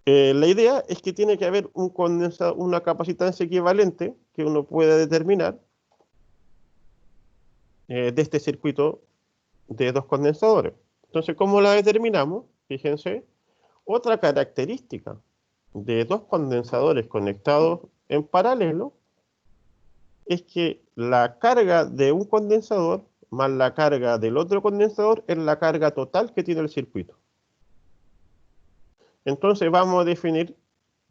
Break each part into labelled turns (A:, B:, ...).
A: La idea es que tiene que haber una capacitancia equivalente que uno pueda determinar de este circuito de dos condensadores. Entonces, ¿cómo la determinamos? Fíjense, otra característica de dos condensadores conectados en paralelo es que la carga de un condensador más la carga del otro condensador es la carga total que tiene el circuito. Entonces vamos a definir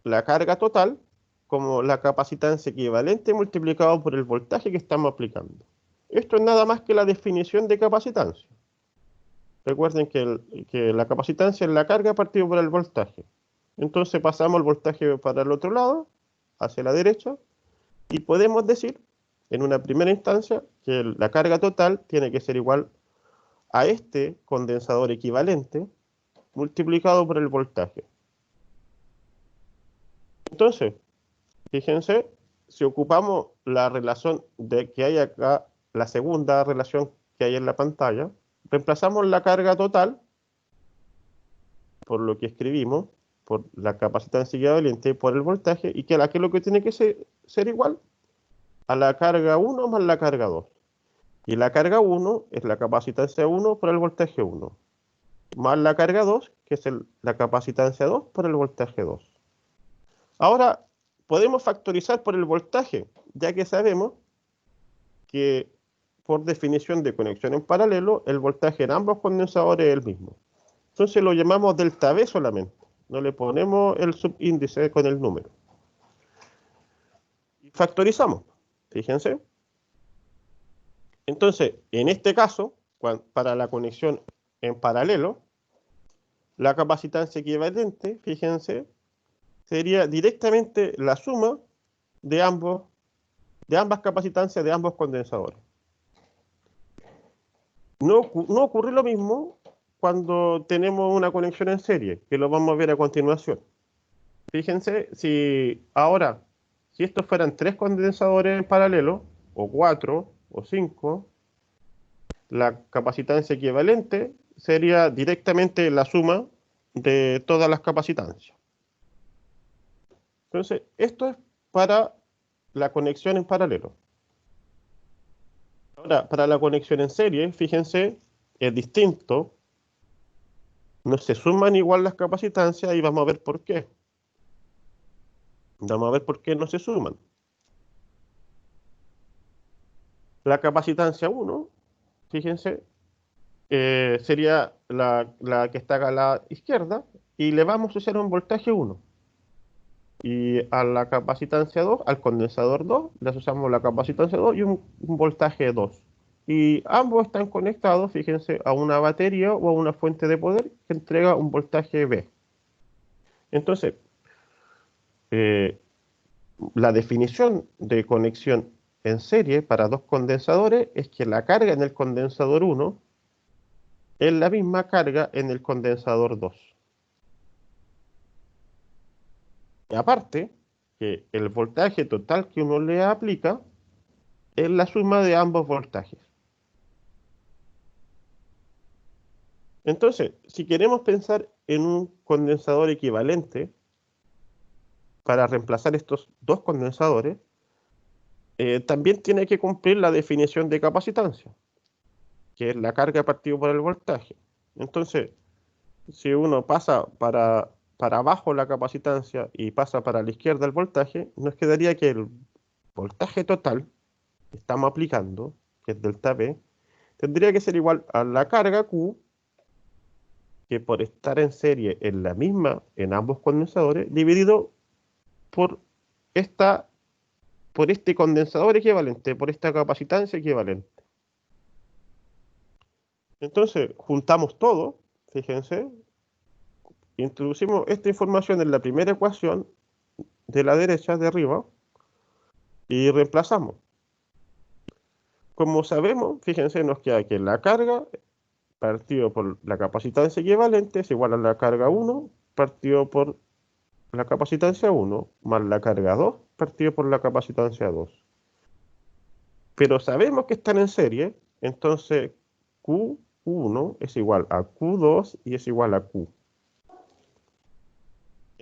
A: la carga total como la capacitancia equivalente multiplicado por el voltaje que estamos aplicando. Esto es nada más que la definición de capacitancia. Recuerden que la capacitancia es la carga partido por el voltaje. Entonces pasamos el voltaje para el otro lado, hacia la derecha, y podemos decir, en una primera instancia, que la carga total tiene que ser igual a este condensador equivalente multiplicado por el voltaje. Entonces, fíjense, si ocupamos la relación de que hay acá, la segunda relación que hay en la pantalla, reemplazamos la carga total por lo que escribimos, por la capacitancia equivalente, por el voltaje, y que es lo que tiene que ser igual a la carga 1 más la carga 2. Y la carga 1 es la capacitancia 1 por el voltaje 1, más la carga 2, que es la capacitancia 2 por el voltaje 2. Ahora, podemos factorizar por el voltaje, ya que sabemos que por definición de conexión en paralelo, el voltaje en ambos condensadores es el mismo. Entonces lo llamamos delta V solamente. No le ponemos el subíndice con el número. Y factorizamos. Fíjense. Entonces, en este caso, para la conexión en paralelo, la capacitancia equivalente, fíjense, sería directamente la suma de ambas capacitancias de ambos condensadores. No ocurre lo mismo cuando tenemos una conexión en serie, que lo vamos a ver a continuación. Fíjense, si estos fueran 3 condensadores en paralelo, o 4, o 5, la capacitancia equivalente sería directamente la suma de todas las capacitancias. Entonces, esto es para la conexión en paralelo. Ahora, para la conexión en serie, fíjense, es distinto. No se suman igual las capacitancias y vamos a ver por qué. Vamos a ver por qué no se suman. La capacitancia 1, fíjense, sería la que está a la izquierda y le vamos a asociar un voltaje 1. Y a la capacitancia 2, al condensador 2, le asociamos la capacitancia 2 y un voltaje 2. Y ambos están conectados, fíjense, a una batería o a una fuente de poder que entrega un voltaje V. Entonces, la definición de conexión en serie para dos condensadores es que la carga en el condensador 1 es la misma carga en el condensador 2. Y aparte, que el voltaje total que uno le aplica es la suma de ambos voltajes. Entonces, si queremos pensar en un condensador equivalente para reemplazar estos dos condensadores, también tiene que cumplir la definición de capacitancia, que es la carga partido por el voltaje. Entonces, si uno pasa para abajo la capacitancia y pasa para la izquierda el voltaje, nos quedaría que el voltaje total que estamos aplicando, que es delta V, tendría que ser igual a la carga Q, que por estar en serie en la misma en ambos condensadores, dividido por este condensador equivalente, por esta capacitancia equivalente. Entonces, juntamos todo, fíjense, introducimos esta información en la primera ecuación de la derecha de arriba y reemplazamos. Como sabemos, fíjense, nos queda que la carga partido por la capacitancia equivalente es igual a la carga 1 partido por la capacitancia 1 más la carga 2 partido por la capacitancia 2. Pero sabemos que están en serie, entonces Q1 es igual a Q2 y es igual a Q.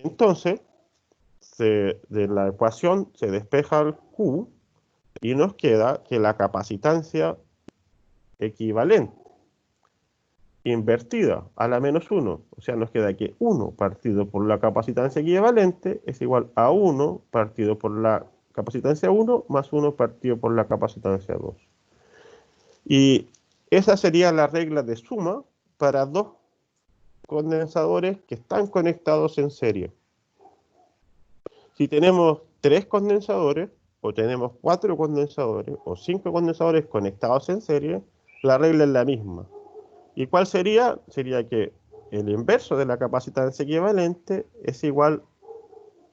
A: Entonces, de la ecuación se despeja el Q y nos queda que la capacitancia equivalente invertida a la menos 1, o sea, nos queda que 1 partido por la capacitancia equivalente es igual a 1 partido por la capacitancia 1 más 1 partido por la capacitancia 2. Y esa sería la regla de suma para dos condensadores que están conectados en serie. Si tenemos 3 condensadores, o tenemos 4 condensadores, o 5 condensadores conectados en serie, la regla es la misma. ¿Y cuál sería? Sería que el inverso de la capacitancia equivalente es igual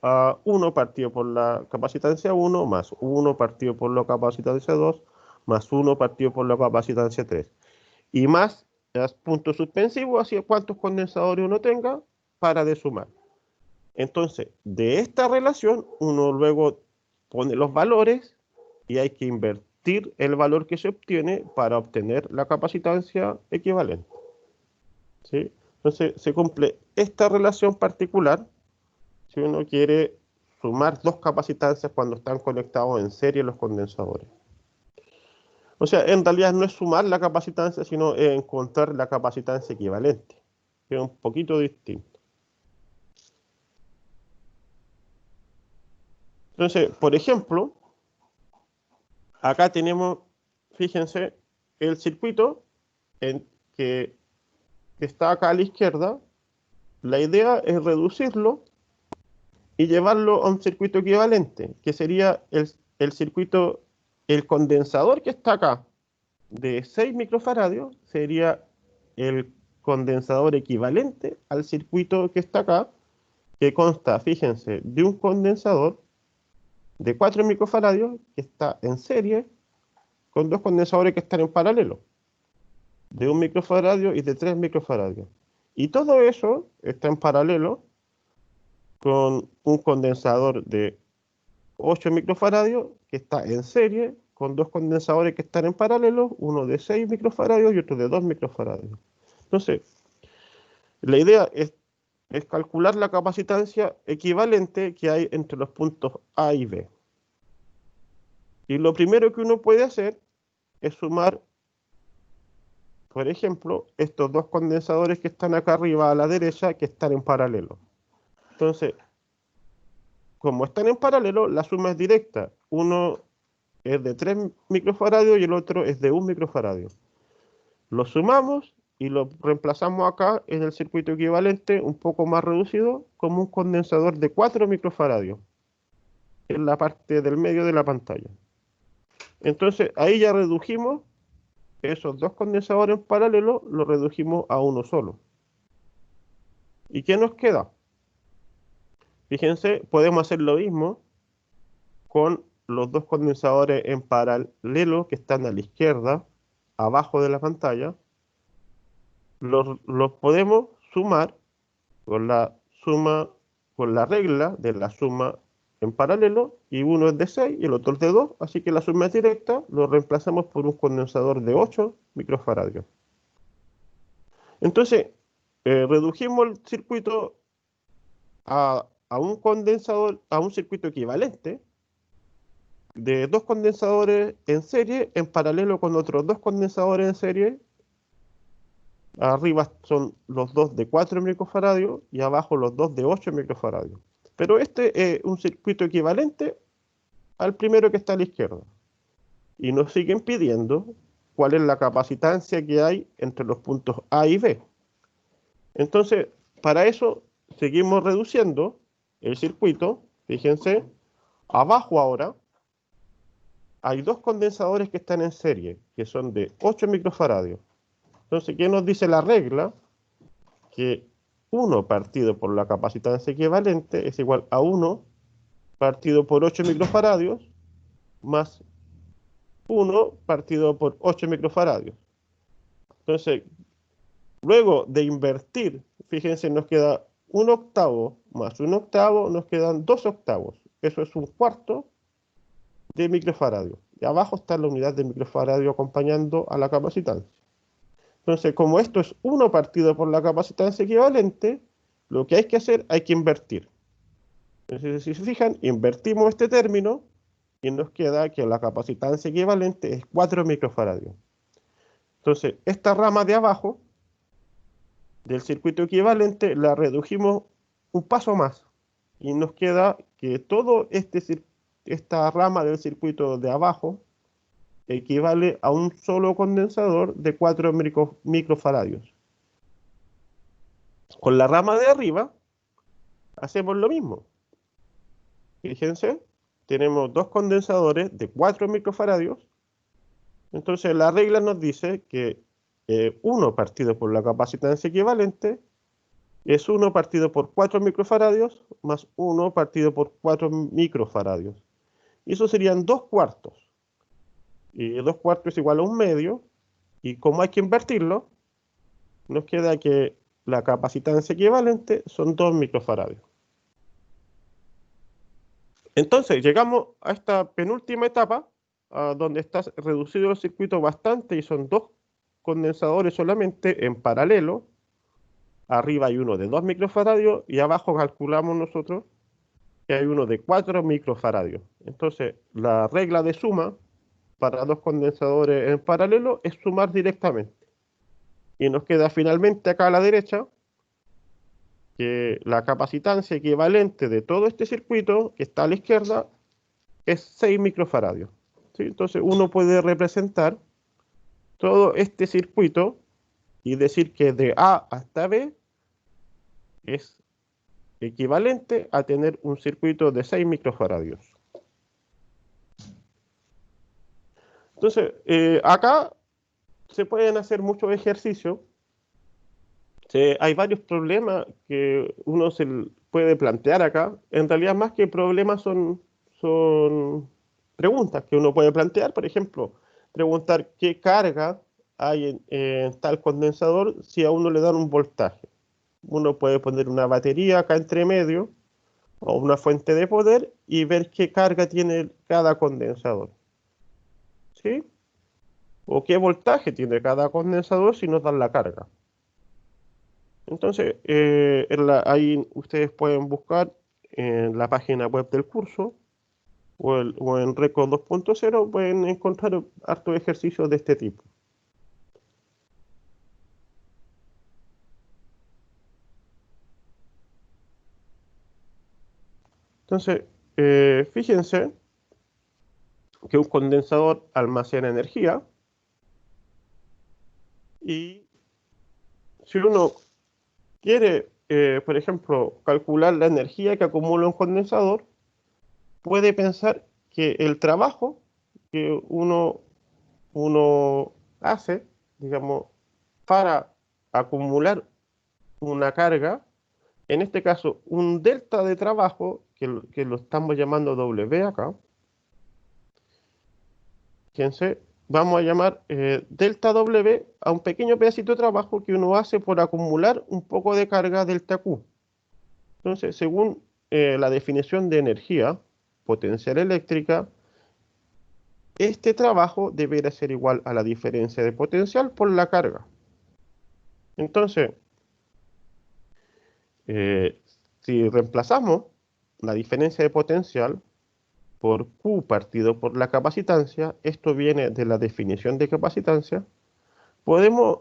A: a 1 partido por la capacitancia 1 más 1 partido por la capacitancia 2 más 1 partido por la capacitancia 3. Y más puntos suspensivos hacia cuántos condensadores uno tenga para de sumar. Entonces, de esta relación, uno luego pone los valores y hay que invertir el valor que se obtiene para obtener la capacitancia equivalente. ¿Sí? Entonces, se cumple esta relación particular si uno quiere sumar dos capacitancias cuando están conectados en serie los condensadores. O sea, en realidad no es sumar la capacitancia, sino encontrar la capacitancia equivalente, que es un poquito distinto. Entonces, por ejemplo, acá tenemos, fíjense, el circuito que está acá a la izquierda. La idea es reducirlo y llevarlo a un circuito equivalente, que sería el circuito, el condensador que está acá, de 6 microfaradios, sería el condensador equivalente al circuito que está acá, que consta, fíjense, de un condensador de 4 microfaradios que está en serie con dos condensadores que están en paralelo, de 1 microfaradio y de 3 microfaradios. Y todo eso está en paralelo con un condensador de 8 microfaradios que está en serie con dos condensadores que están en paralelo, uno de 6 microfaradios y otro de 2 microfaradios. Entonces, la idea es calcular la capacitancia equivalente que hay entre los puntos A y B. Y lo primero que uno puede hacer es sumar, por ejemplo, estos dos condensadores que están acá arriba a la derecha que están en paralelo. Entonces, como están en paralelo, la suma es directa. Uno es de 3 microfaradios y el otro es de 1 microfaradio. Lo sumamos y lo reemplazamos acá en el circuito equivalente un poco más reducido como un condensador de 4 microfaradios en la parte del medio de la pantalla. Entonces ahí ya redujimos esos dos condensadores en paralelo, los redujimos a uno solo. ¿Y qué nos queda? Fíjense, podemos hacer lo mismo con los dos condensadores en paralelo que están a la izquierda, abajo de la pantalla. Los podemos sumar con la regla de la suma en paralelo, y uno es de 6 y el otro es de 2, así que la suma es directa, lo reemplazamos por un condensador de 8 microfaradios. Entonces, redujimos el circuito a un condensador, a un circuito equivalente de dos condensadores en serie en paralelo con otros dos condensadores en serie. Arriba son los dos de 4 microfaradios y abajo los dos de 8 microfaradios. Pero este es un circuito equivalente al primero que está a la izquierda. Y nos siguen pidiendo cuál es la capacitancia que hay entre los puntos A y B. Entonces, para eso seguimos reduciendo el circuito. Fíjense, abajo ahora hay dos condensadores que están en serie, que son de 8 microfaradios. Entonces, ¿qué nos dice la regla? Que 1 partido por la capacitancia equivalente es igual a 1 partido por 8 microfaradios más 1 partido por 8 microfaradios. Entonces, luego de invertir, fíjense, nos queda 1 octavo más 1 octavo, nos quedan 2 octavos. Eso es un cuarto de microfaradio. Y abajo está la unidad de microfaradio acompañando a la capacitancia. Entonces, como esto es 1 partido por la capacitancia equivalente, lo que hay que hacer, hay que invertir. Entonces, si se fijan, invertimos este término y nos queda que la capacitancia equivalente es 4 microfaradios. Entonces, esta rama de abajo del circuito equivalente la redujimos un paso más y nos queda que todo esta rama del circuito de abajo equivale a un solo condensador de 4 microfaradios. Con la rama de arriba hacemos lo mismo. Fíjense, tenemos dos condensadores de 4 microfaradios. Entonces la regla nos dice que 1 partido por la capacitancia equivalente es 1 partido por 4 microfaradios más 1 partido por 4 microfaradios. Y eso serían 2 cuartos. Y 2 cuartos es igual a 1 medio. Y como hay que invertirlo, nos queda que la capacitancia equivalente son 2 microfaradios. Entonces llegamos a esta penúltima etapa, donde está reducido el circuito bastante y son 2 condensadores solamente en paralelo. Arriba hay uno de 2 microfaradios y abajo calculamos nosotros que hay uno de 4 microfaradios. Entonces, la regla de suma para 2 condensadores en paralelo es sumar directamente. Y nos queda finalmente acá a la derecha que la capacitancia equivalente de todo este circuito que está a la izquierda es 6 microfaradios. ¿Sí? Entonces, uno puede representar todo este circuito y decir que de A hasta B es equivalente a tener un circuito de 6 microfaradios. Entonces, acá se pueden hacer muchos ejercicios. Hay varios problemas que uno se puede plantear acá. En realidad, más que problemas, son preguntas que uno puede plantear. Por ejemplo, preguntar qué carga hay en tal condensador si a uno le dan un voltaje. Uno puede poner una batería acá entre medio o una fuente de poder y ver qué carga tiene cada condensador. ¿Sí? O qué voltaje tiene cada condensador si nos dan la carga. Entonces, ahí ustedes pueden buscar en la página web del curso o en Reco 2.0 pueden encontrar hartos ejercicios de este tipo. Entonces, fíjense que un condensador almacena energía y si uno quiere, por ejemplo, calcular la energía que acumula un condensador, puede pensar que el trabajo que uno hace, digamos, para acumular una carga, en este caso un delta de trabajo, que lo estamos llamando W acá, fíjense, vamos a llamar delta W a un pequeño pedacito de trabajo que uno hace por acumular un poco de carga delta Q. Entonces, según la definición de energía potencial eléctrica, este trabajo debería ser igual a la diferencia de potencial por la carga. Entonces, si reemplazamos la diferencia de potencial por Q partido por la capacitancia, esto viene de la definición de capacitancia, podemos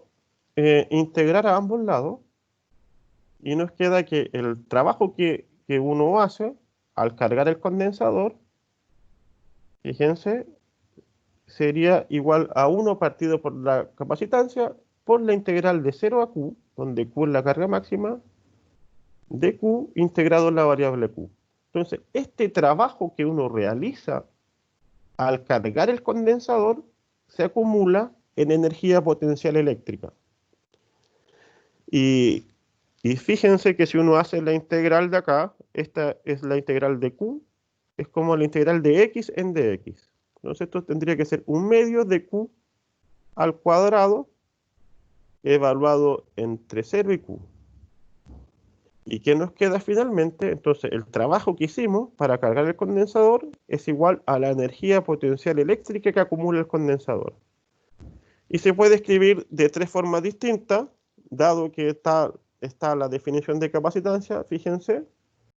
A: integrar a ambos lados y nos queda que el trabajo que uno hace al cargar el condensador, fíjense, sería igual a 1 partido por la capacitancia por la integral de 0 a Q, donde Q es la carga máxima, de Q integrado en la variable Q. Entonces, este trabajo que uno realiza al cargar el condensador se acumula en energía potencial eléctrica. Y fíjense que si uno hace la integral de acá, esta es la integral de Q, es como la integral de X en dx. Entonces esto tendría que ser 1 medio de Q al cuadrado evaluado entre 0 y Q. ¿Y qué nos queda finalmente? Entonces el trabajo que hicimos para cargar el condensador es igual a la energía potencial eléctrica que acumula el condensador. Y se puede escribir de 3 formas distintas, dado que está la definición de capacitancia, fíjense,